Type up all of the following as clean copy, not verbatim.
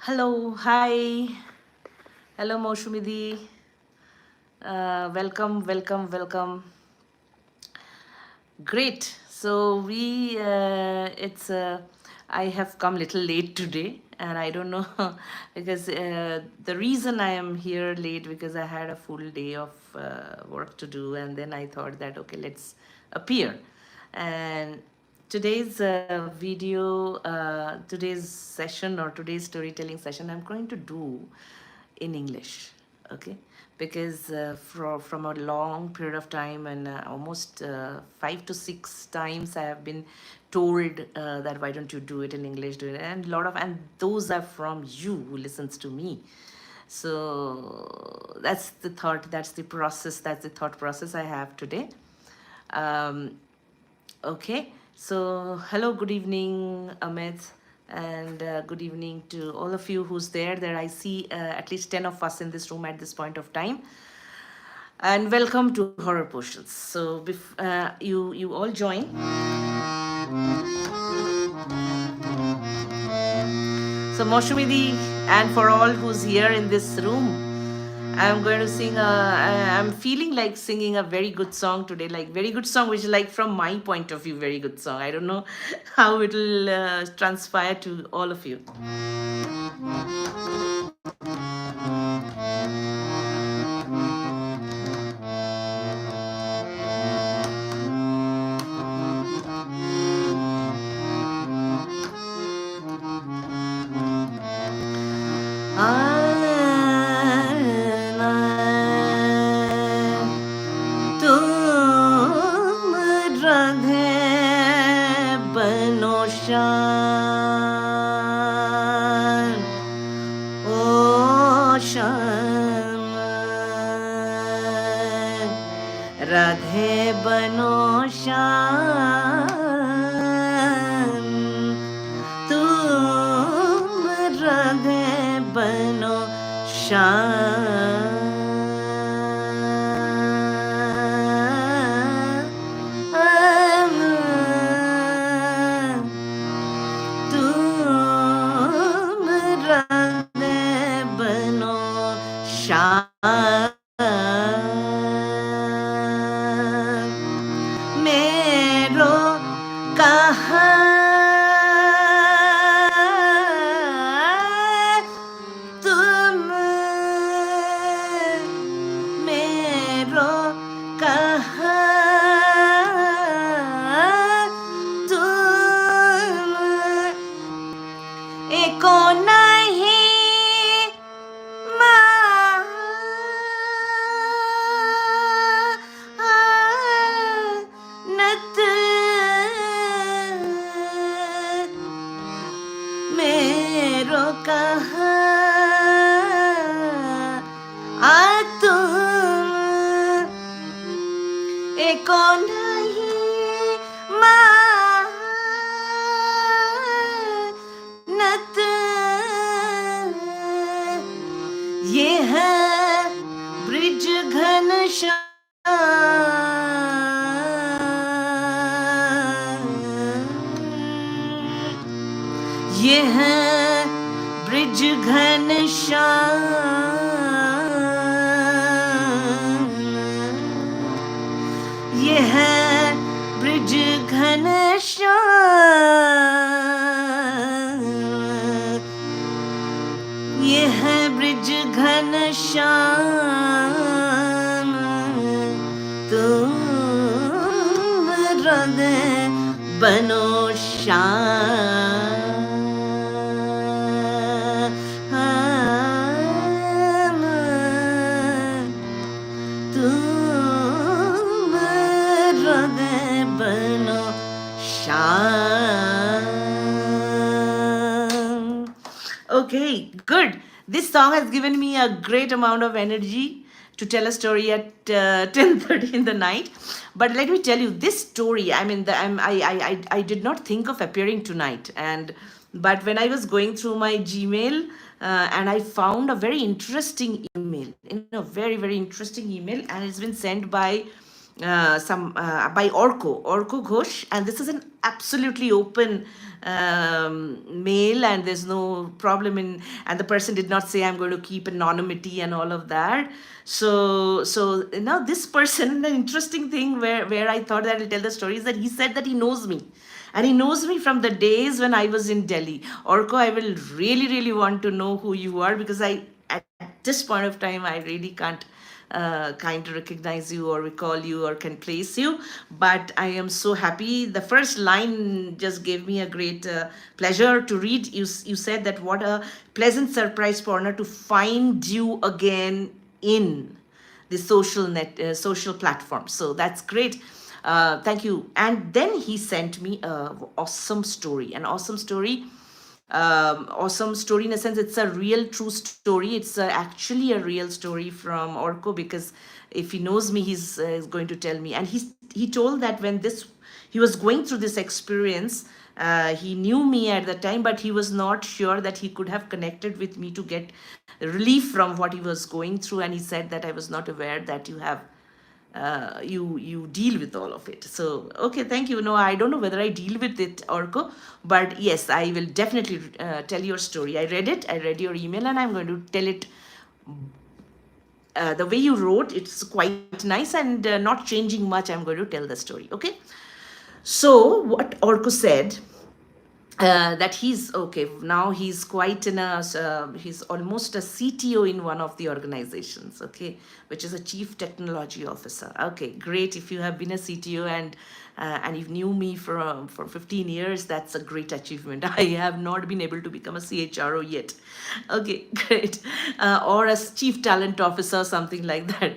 Hello, hi. Hello, Moshumidi. Welcome. Great. So I have come little late today, and I don't know because the reason I am here late because I had a full day of work to do, and then I thought that okay, let's appear, and today's session or today's storytelling session, I'm going to do in English, okay? Because from a long period of time and almost 5 to 6 times I have been told that why don't you do it in English, do it, and those are from you who listens to me. So that's the thought process I have today. Um, Okay, so hello, good evening, Amit, and good evening to all of you who's there. There, I see at least 10 of us in this room at this point of time. And welcome to Horror Potions. So, you all join. So, Moshumidi, and for all who's here in this room, I'm going to I'm feeling like singing a very good song today, like very good song, which is like from my point of view, very good song. I don't know how it will transpire to all of you. Radhe बनो श्याम तुम राधे बनो श्याम तुम राधे बनो श्याम ये है bridge Ghanshyam ये है bridge Ghanshyam ये है ब्रिज घनश्याम ये है ब्रिज घनश्याम तुम हृदय बनो श्याम तुम हृदय बनो Shyam. Okay, good. This song has given me a great amount of energy to tell a story at 10:30 in the night. But let me tell you, this story, I mean, I did not think of appearing tonight. But when I was going through my Gmail, and I found a very interesting email, very, very interesting email, and it's been sent by by Orko Ghosh, and this is an absolutely open mail, and there's no problem in, and the person did not say I'm going to keep anonymity and all of that. So now this person, the interesting thing where I thought that I'll tell the story is that he said that he knows me. And he knows me from the days when I was in Delhi. Orko, I will really, really want to know who you are, because at this point of time, I really can't kind of recognize you or recall you or can place you. But I am so happy. The first line just gave me a great pleasure to read. You said that what a pleasant surprise, Parna, to find you again in the social platform. So that's great. Thank you. And then he sent me an awesome story. Awesome story in a sense, it's a real true story. It's actually a real story from Orko, because if he knows me, he's going to tell me. And he told that when he was going through this experience, he knew me at the time, but he was not sure that he could have connected with me to get relief from what he was going through. And he said that I was not aware that you deal with all of it. So okay, thank you. No, I don't know whether I deal with it, Orko, but yes, I will definitely tell your story. I read your email, and I'm going to tell it the way you wrote. It's quite nice, and not changing much. I'm going to tell the story. Okay. So what Orko said, that he's okay now, he's quite in a he's almost a CTO in one of the organizations, okay, which is a chief technology officer. Okay, great. If you have been a CTO and you knew me for 15 years, that's a great achievement. I have not been able to become a CHRO yet. Okay, great. Or a chief talent officer, something like that.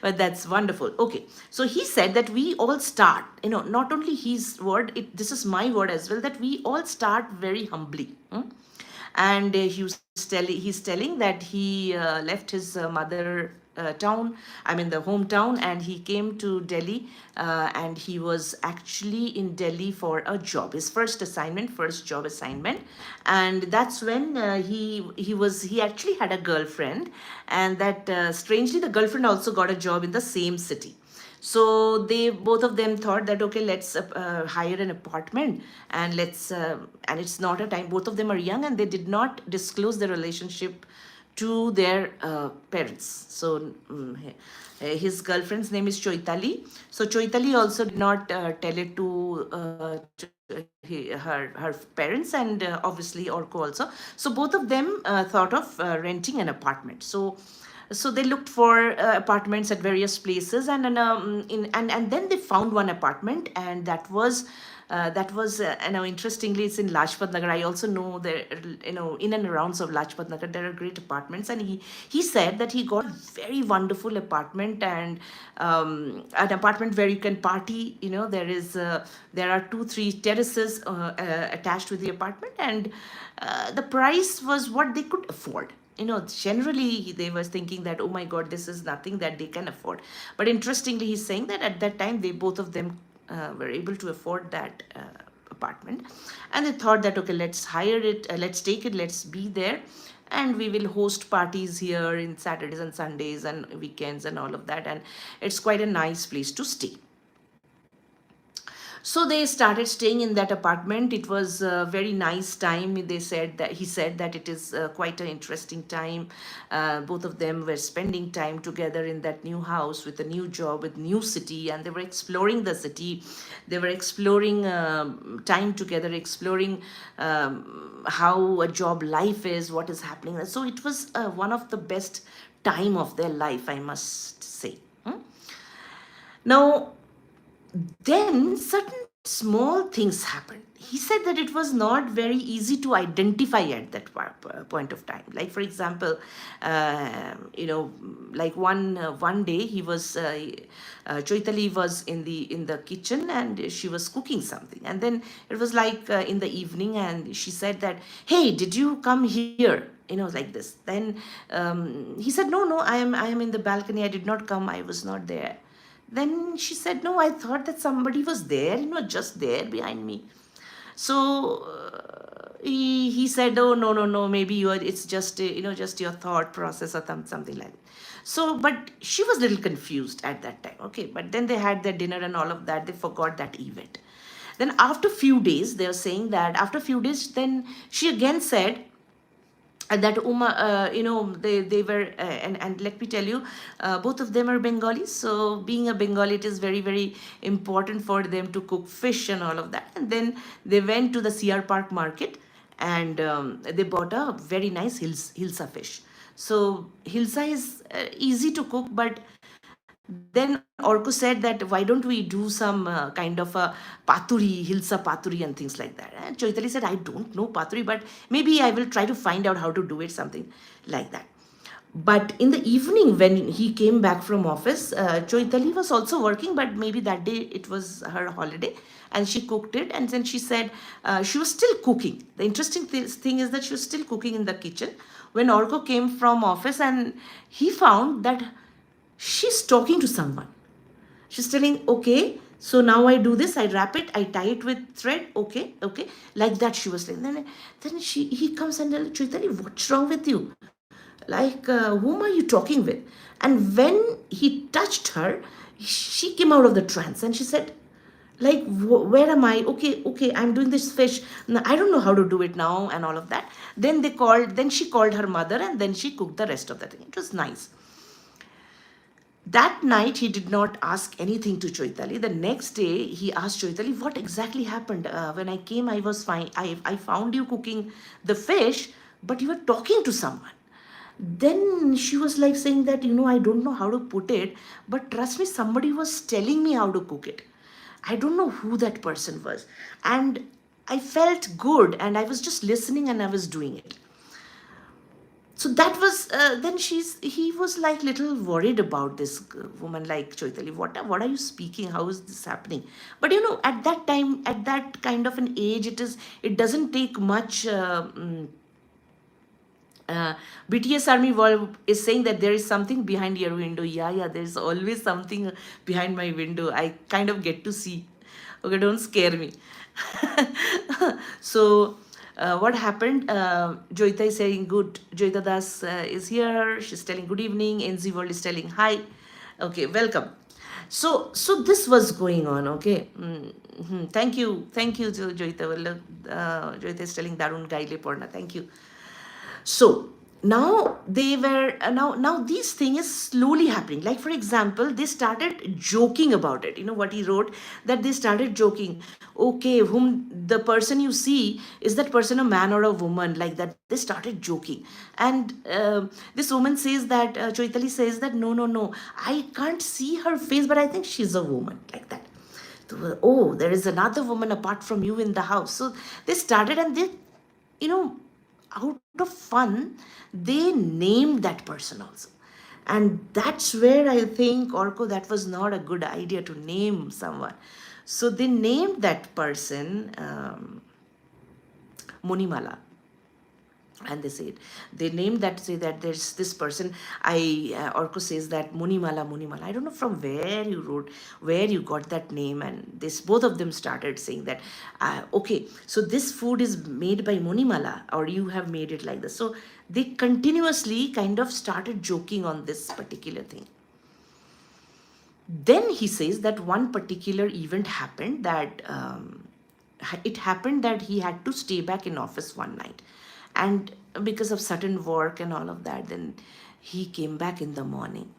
But that's wonderful. Okay, so he said that we all start, not only his word, this is my word as well, that we all start very humbly. And he's telling that he left his mother town, I mean the hometown, and he came to Delhi, and he was actually in Delhi for a job, his first job assignment. And that's when he actually had a girlfriend, and that strangely the girlfriend also got a job in the same city. So they both of them thought that okay, let's hire an apartment, and and it's not a time, both of them are young, and they did not disclose their relationship to their parents. So his girlfriend's name is Choitali. So Choitali also did not tell it to her parents, and obviously Orko also. So both of them thought of renting an apartment. So they looked for apartments at various places, and then they found one apartment, and that was interestingly, it's in Lajpat Nagar. I also know there, in and around of Lajpat Nagar, there are great apartments, and he said that he got a very wonderful apartment, and an apartment where you can party. There are 2-3 terraces attached with the apartment, and the price was what they could afford. Generally they were thinking that, oh my God, this is nothing that they can afford. But interestingly, he's saying that at that time, both of them were able to afford that apartment. And they thought that, okay, let's hire it, let's take it, let's be there. And we will host parties here in Saturdays and Sundays and weekends and all of that. And it's quite a nice place to stay. So they started staying in that apartment. It was a very nice time. He said that it is quite an interesting time. Both of them were spending time together in that new house with a new job, with new city, and they were exploring the city. They were exploring time together, exploring how a job life is, what is happening. So it was one of the best time of their life, I must say. Now, then certain small things happened. He said that it was not very easy to identify at that point of time. Like, for example, like one day he was Choitali was in the kitchen, and she was cooking something, and then it was like in the evening, and she said that, hey, did you come here, like this. Then he said, no, I am in the balcony, I did not come, I was not there. Then she said, no, I thought that somebody was there, just there behind me. So he said, oh, no, maybe it's just just your thought process or something like that. So but she was a little confused at that time. Okay, but then they had their dinner and all of that. They forgot that event. Then after few days, they were saying that after few days, then she again said that Uma, they were, and let me tell you, both of them are Bengalis. So being a Bengali, it is very, very important for them to cook fish and all of that. And then they went to the CR Park market, and they bought a very nice hilsa fish. So hilsa is easy to cook, but then Orko said that why don't we do some kind of a paturi, hilsa paturi and things like that. And Choitali said, I don't know paturi, but maybe I will try to find out how to do it, something like that. But in the evening when he came back from office, Choitali was also working, but maybe that day it was her holiday and she cooked it. And then she said she was still cooking. The interesting thing is that she was still cooking in the kitchen when Orko came from office, and he found that she's talking to someone. She's telling, okay, so now I do this, I wrap it, I tie it with thread, okay, like that she was saying. Then he comes and tells, Chaitali, what's wrong with you? Like, whom are you talking with? And when he touched her, she came out of the trance and she said, like, where am I? Okay, I'm doing this fish. Now, I don't know how to do it now and all of that. Then she called her mother, and then she cooked the rest of the thing. It was nice. That night, he did not ask anything to Choitali. The next day, he asked Choitali, what exactly happened? When I came, I was fine. I found you cooking the fish, but you were talking to someone. Then she was like saying that, I don't know how to put it, but trust me, somebody was telling me how to cook it. I don't know who that person was. And I felt good, and I was just listening and I was doing it. So that was then he was like little worried about this woman like Choitali. What are you speaking? How is this happening? But at that time, at that kind of an age, it doesn't take much. BTS Army World is saying that there is something behind your window. Yeah, there's always something behind my window. I kind of get to see. Okay, don't scare me. So what happened? Joita is saying good. Joita Das is here. She's telling good evening. NZ World is telling hi. Okay, welcome. So this was going on. Okay. Thank you, Joita. Joita is telling Darun Gaile Porna. Thank you. So now they were now these things is slowly happening. Like for example, they started joking about it. What he wrote, that they started joking. Okay, whom the person you see, is that person a man or a woman? Like that, they started joking. And this woman says that Choitali says that no, I can't see her face, but I think she's a woman, like that. Oh, there is another woman apart from you in the house. So they started, and they out of fun, they named that person also. And that's where I think, Orko, that was not a good idea to name someone. So they named that person Monimala. And they named that, say that there's this person. Orko says that Monimala. I don't know from where you got that name. And both of them started saying that, okay, so this food is made by Monimala, or you have made it like this. So they continuously kind of started joking on this particular thing. Then he says that one particular event happened, that it happened that he had to stay back in office one night. And because of certain work and all of that, then he came back in the morning,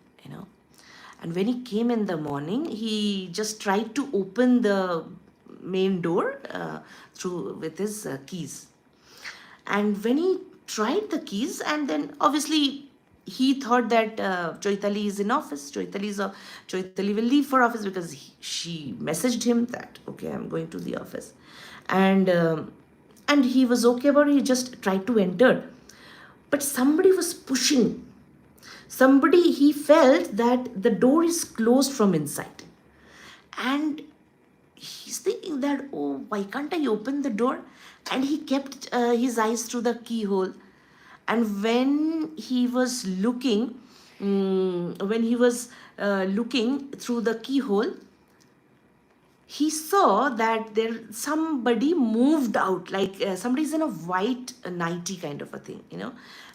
And when he came in the morning, he just tried to open the main door with his keys. And when he tried the keys, and then obviously he thought that Choitali is in office. Choitali will leave for office, because she messaged him that, okay, I'm going to the office. And he was okay about it. He just tried to enter. But somebody was pushing. He felt that the door is closed from inside. And he's thinking that, oh, why can't I open the door? And he kept his eyes through the keyhole. And when he was looking, looking through the keyhole, he saw that there somebody moved out, like somebody's in a white nighty kind of a thing,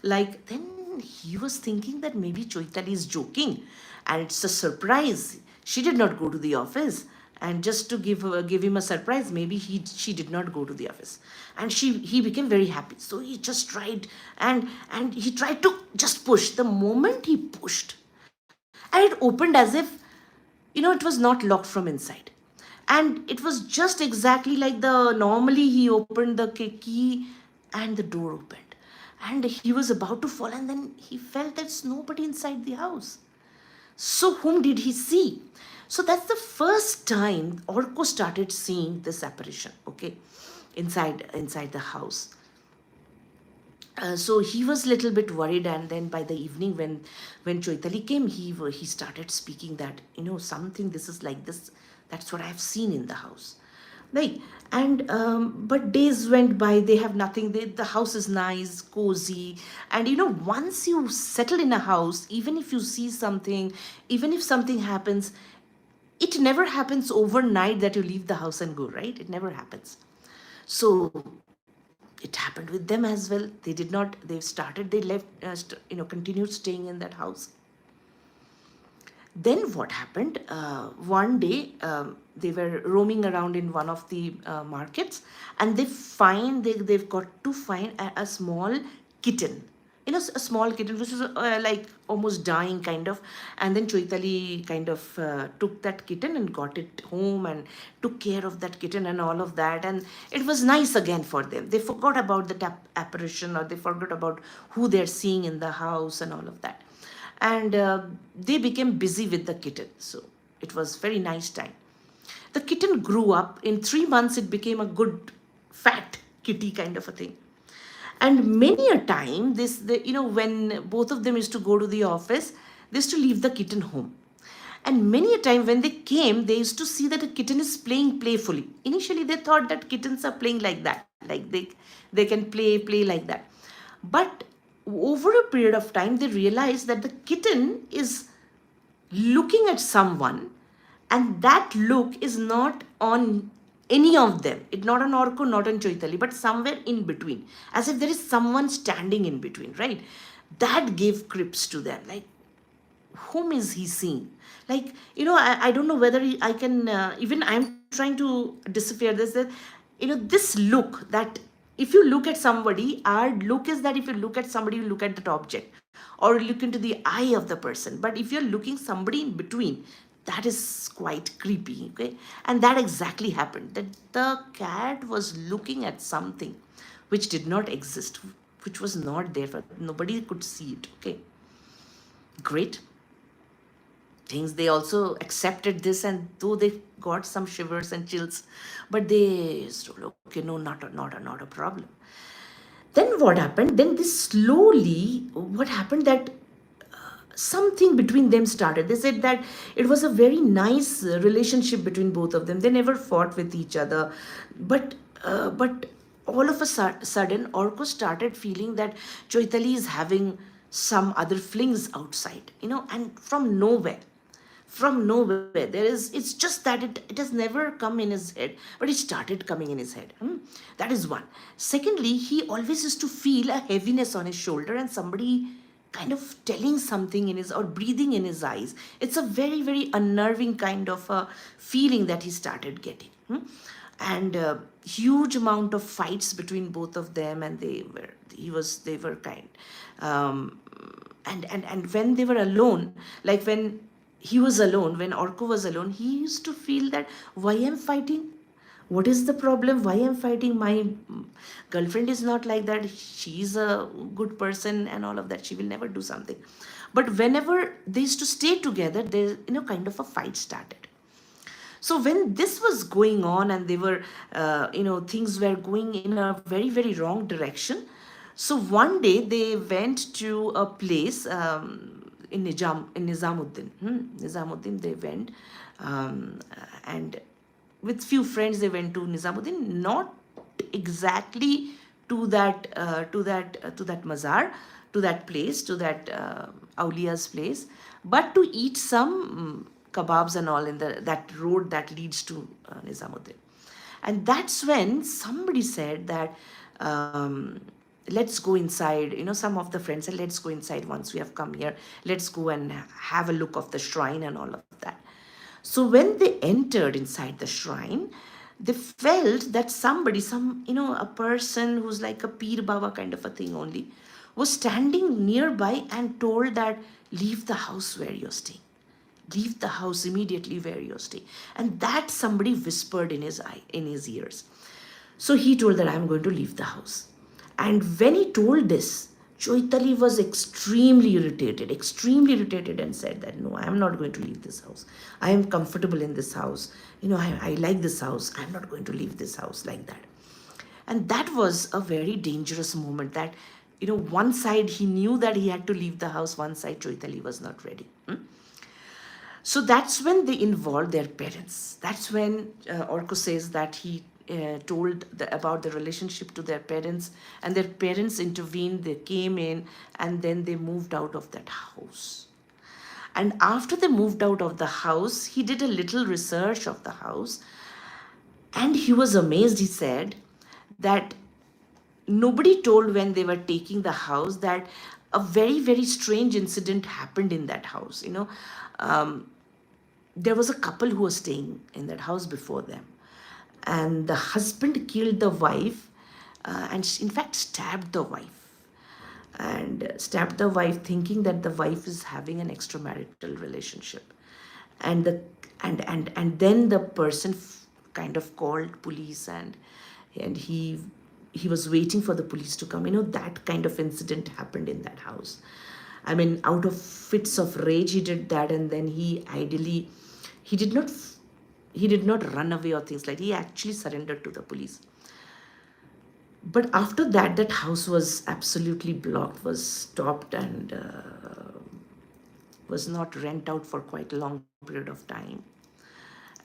like. Then he was thinking that maybe Choitali is joking and it's a surprise. She did not go to the office, and just to give him a surprise, maybe she did not go to the office, and he became very happy. So he just tried, and he tried to just push. The moment he pushed, and it opened as if, it was not locked from inside, and it was just exactly like the normally he opened the key, and the door opened, and he was about to fall, and then he felt there's nobody inside the house. So whom did he see? So that's the first time Orko started seeing this apparition, okay, inside the house. So he was a little bit worried, and then by the evening, when Choitali came, he started speaking that, something, this is like this. That's what I've seen in the house, like. And but days went by. They have nothing. The house is nice, cozy, and once you settle in a house, even if you see something, even if something happens, it never happens overnight that you leave the house and go, right? It never happens. So it happened with them as well. They did not. They left. Continued staying in that house. Then what happened? One day, they were roaming around in one of the markets, and they've got to find a small kitten. A small kitten which was like almost dying kind of. And then Choitali kind of took that kitten and got it home and took care of that kitten and all of that. And it was nice again for them. They forgot about the apparition, or they forgot about who they're seeing in the house and all of that. And they became busy with the kitten. So it was very nice time. The kitten grew up. In 3 months, it became a good fat kitty kind of a thing. And many a time, when both of them used to go to the office, they used to leave the kitten home. And many a time when they came, they used to see that a kitten is playing playfully. Initially, they thought that kittens are playing like that, like they can play like that. But over a period of time, they realized that the kitten is looking at someone, and that look is not on any of them. It's not on Orko, not on Choitali, but somewhere in between, as if there is someone standing in between, right? That gave creeps to them. Like, whom is he seeing? Like, I don't know whether I can, even I'm trying to decipher this, that, this look, that if you look at somebody, our look is that if you look at somebody, you look at that object, or look into the eye of the person. But if you're looking somebody in between, that is quite creepy, okay? And that exactly happened. That the cat was looking at something which did not exist, which was not there. Nobody could see it, okay? Great. Things, they also accepted this, and though they got some shivers and chills, but they said, okay, no, not a problem. Then what happened? Then this slowly, what happened that something between them started. They said that it was a very nice relationship between both of them. They never fought with each other, but all of a sudden, Orko started feeling that Choitali is having some other flings outside, and from nowhere. It's just that it has never come in his head, but it started coming in his head. That is one. Secondly, he always used to feel a heaviness on his shoulder, and somebody kind of telling something in his, or breathing in his eyes. It's a very, very unnerving kind of a feeling that he started getting. And huge amount of fights between both of them, and they were kind. And when they were alone, like when he was alone, when Orko was alone, he used to feel that, why I'm fighting? What is the problem? Why I'm fighting? My girlfriend is not like that. She's a good person and all of that. She will never do something. But whenever they used to stay together, there, kind of a fight started. So when this was going on, and they were, things were going in a very, very wrong direction. So one day they went to a place, in Nizamuddin. Nizamuddin, they went, and with few friends they went to Nizamuddin, not exactly to that mazar, to that place, to that Aulia's place, but to eat some kebabs and all in that road that leads to Nizamuddin. And that's when somebody said that, let's go inside. Some of the friends said, let's go inside once we have come here. Let's go and have a look of the shrine and all of that. So when they entered inside the shrine, they felt that somebody, a person who's like a Peer Baba kind of a thing only, was standing nearby and told that, leave the house where you're staying. Leave the house immediately where you're staying. And that somebody whispered in his ears. So he told that, I'm going to leave the house. And when he told this, Choitali was extremely irritated and said that, no, I am not going to leave this house. I am comfortable in this house. I like this house. I'm not going to leave this house like that. And that was a very dangerous moment that, one side he knew that he had to leave the house, one side Choitali was not ready. So that's when they involved their parents. That's when Orko says that he told about the relationship to their parents, and their parents intervened, they came in, and then they moved out of that house. And after they moved out of the house, he did a little research of the house, and he was amazed. He said that nobody told when they were taking the house that a very, very strange incident happened in that house. There was a couple who was staying in that house before them. And the husband killed the wife and in fact stabbed the wife. And stabbed the wife thinking that the wife is having an extramarital relationship. And then the person kind of called police and he was waiting for the police to come. That kind of incident happened in that house. I mean, out of fits of rage, he did that, and then he did not run away or things like that. He actually surrendered to the police. But after that, that house was absolutely blocked, was stopped, and was not rent out for quite a long period of time.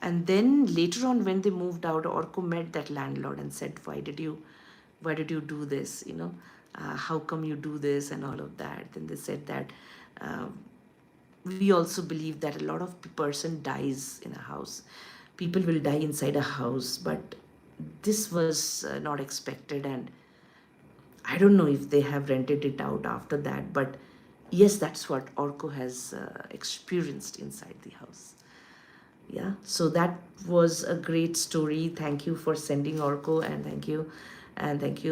And then later on, when they moved out, Orko met that landlord and said, why did you do this? How come you do this and all of that? Then they said that we also believe that a lot of person dies in a house. People will die inside a house, but this was not expected, and I don't know if they have rented it out after that, but yes, that's what Orko has experienced inside the house. Yeah, so that was a great story. Thank you for sending, Orko, and thank you.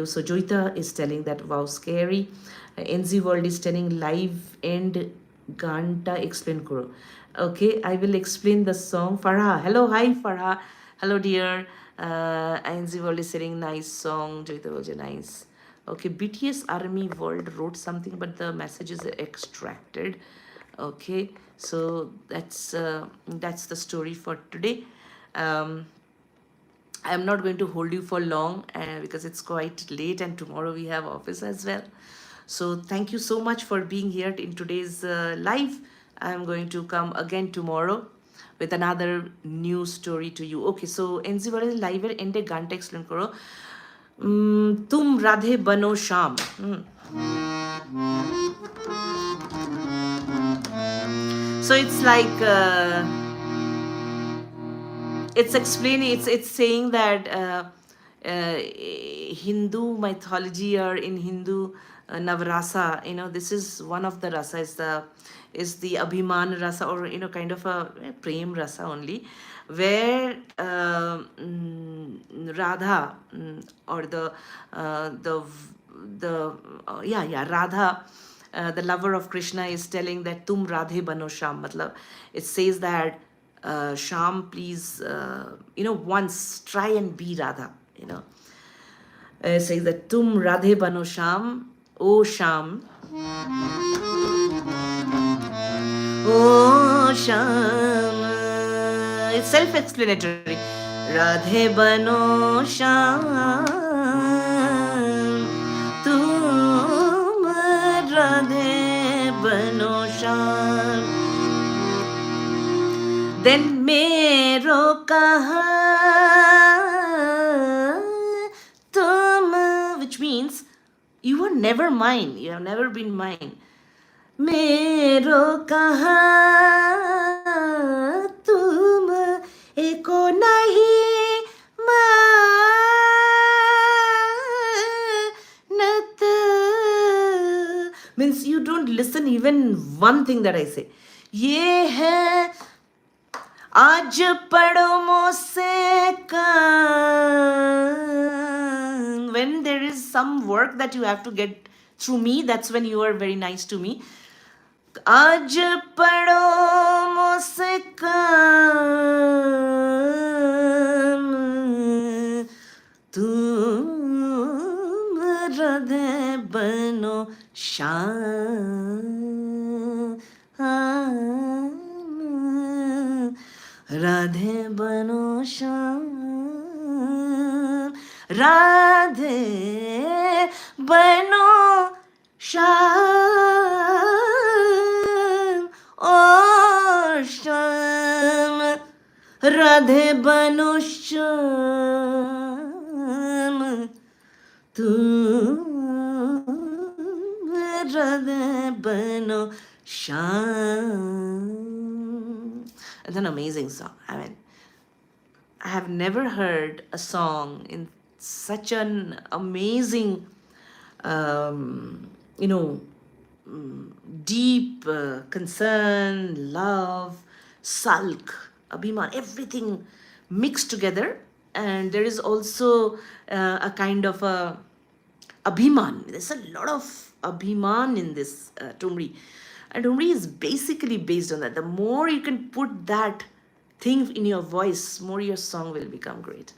So Joita is telling that, wow, scary. NZ World is telling live end Ganta explain karo. Okay, I will explain the song. Farha, hello, hi Farha. Hello dear. NZ World is saying nice song. Joita was nice. Okay, BTS Army World wrote something, but the message is extracted. Okay, so that's the story for today. I'm not going to hold you for long because it's quite late and tomorrow we have office as well. So thank you so much for being here in today's live. I'm going to come again tomorrow with another new story to you. Okay, so NZ World is live and a ganta explain karo. Tum radhe bano sham. So it's like it's explaining, it's saying that Hindu mythology or in Hindu Navrasa, this is one of the rasa, is the Abhiman rasa, or kind of a prem rasa only, where Radha or Radha, the lover of Krishna, is telling that tum radhe bano sham. Matlab, it says that Sham, please, once try and be Radha. It says that tum radhe bano sham, O Sham, O Sham. It's self-explanatory. Radhe bano sham, tum radhe bano sham. Then mero kaha tum, which means you are never mine. You have never been mine. Mero kaha तुम एको नहीं मानत. Means you don't listen even one thing that I say. ये है आज पढ़ो मुझसे काम. When there is some work that you have to get through me, that's when you are very nice to me. आज पढ़ो मुझसे काम, तुम हृदय बनो शाम, राधे बनो श्याम, राधे बनो श्याम, ओ श्याम, राधे बनो श्याम, तुम राधे बनो Shyam. It's an amazing song. I mean, I have never heard a song in such an amazing, you know, deep concern, love, sulk, abhiman, everything mixed together. And there is also a kind of a abhiman. There's a lot of abhiman in this Tumri. And Tumri is basically based on that. The more you can put that thing in your voice, more your song will become great.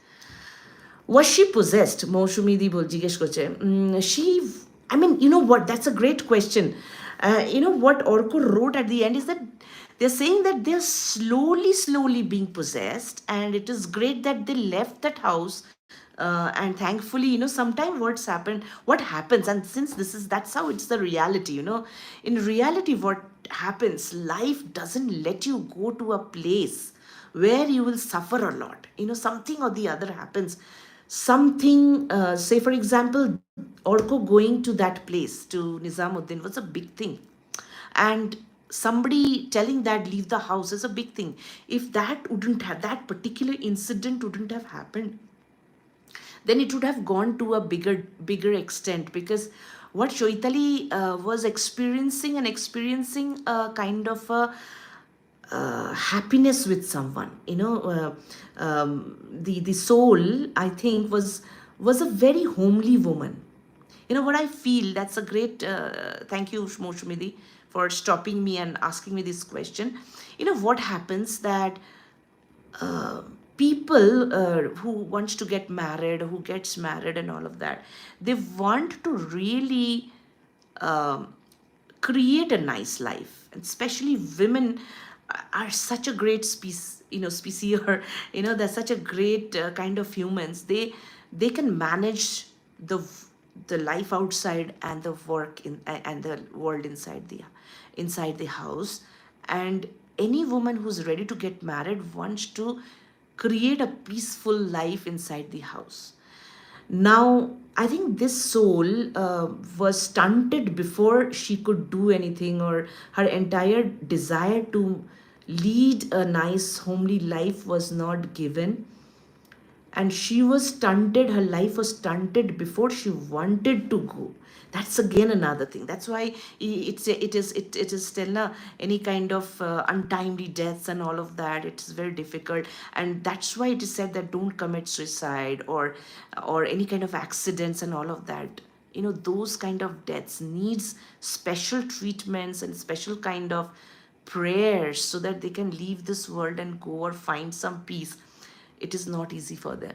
Was she possessed? Moushumi bol jigesh korche. She, I mean, you know what? That's a great question. You know what Orko wrote at the end is that they're saying that they're slowly being possessed, and it is great that they left that house. And thankfully, you know, sometimes what happens, and since that's how it's the reality, you know, in reality, what happens, life doesn't let you go to a place where you will suffer a lot. You know, something or the other happens. Something, say for example, Orko going to that place, to Nizamuddin, was a big thing. And somebody telling that leave the house is a big thing. If that particular incident wouldn't have happened, then it would have gone to a bigger extent, because what Shoitali was experiencing a kind of a happiness with someone, you know, the soul, I think, was a very homely woman. You know what I feel? That's a great thank you, Moshumidi, for stopping me and asking me this question. You know what happens, that people who wants to get married, who gets married and all of that, they want to really create a nice life. And especially women are such a great species, or you know, they're such a great kind of humans. They can manage the life outside and the work in and the world inside the house. And any woman who's ready to get married wants to create a peaceful life inside the house. Now, I think this soul was stunted before she could do anything, or her entire desire to lead a nice, homely life was not given. And she was stunted, her life was stunted before she wanted to go. That's again another thing. That's why it is still any kind of untimely deaths and all of that. It's very difficult, and that's why it is said that don't commit suicide or any kind of accidents and all of that. You know, those kind of deaths needs special treatments and special kind of prayers so that they can leave this world and go or find some peace. It is not easy for them.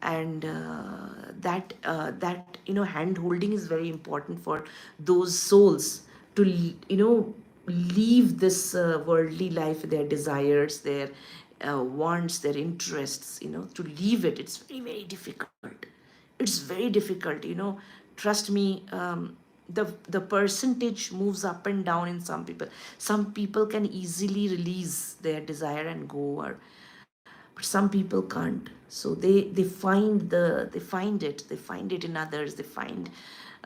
And that you know, hand holding is very important for those souls to leave this worldly life, their desires, their wants, their interests, you know, to leave it. It's very difficult. It's very difficult, you know. Trust me, the percentage moves up and down in some people. Some people can easily release their desire and go, or but some people can't. So they find it in others. They find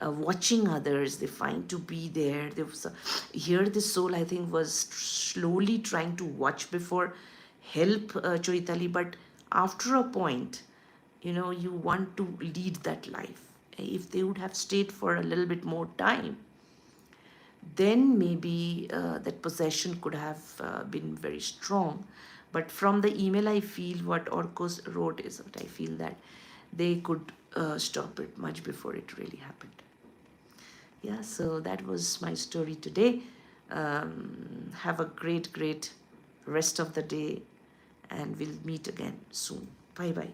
watching others, they find to be there. There was here the soul, I think, was slowly trying to watch before help Choitali, but after a point, you want to lead that life. If they would have stayed for a little bit more time, then maybe that possession could have been very strong. But from the email, I feel what Orcos wrote is that I feel that they could stop it much before it really happened. Yeah, so that was my story today. Have a great rest of the day, and we'll meet again soon. Bye bye.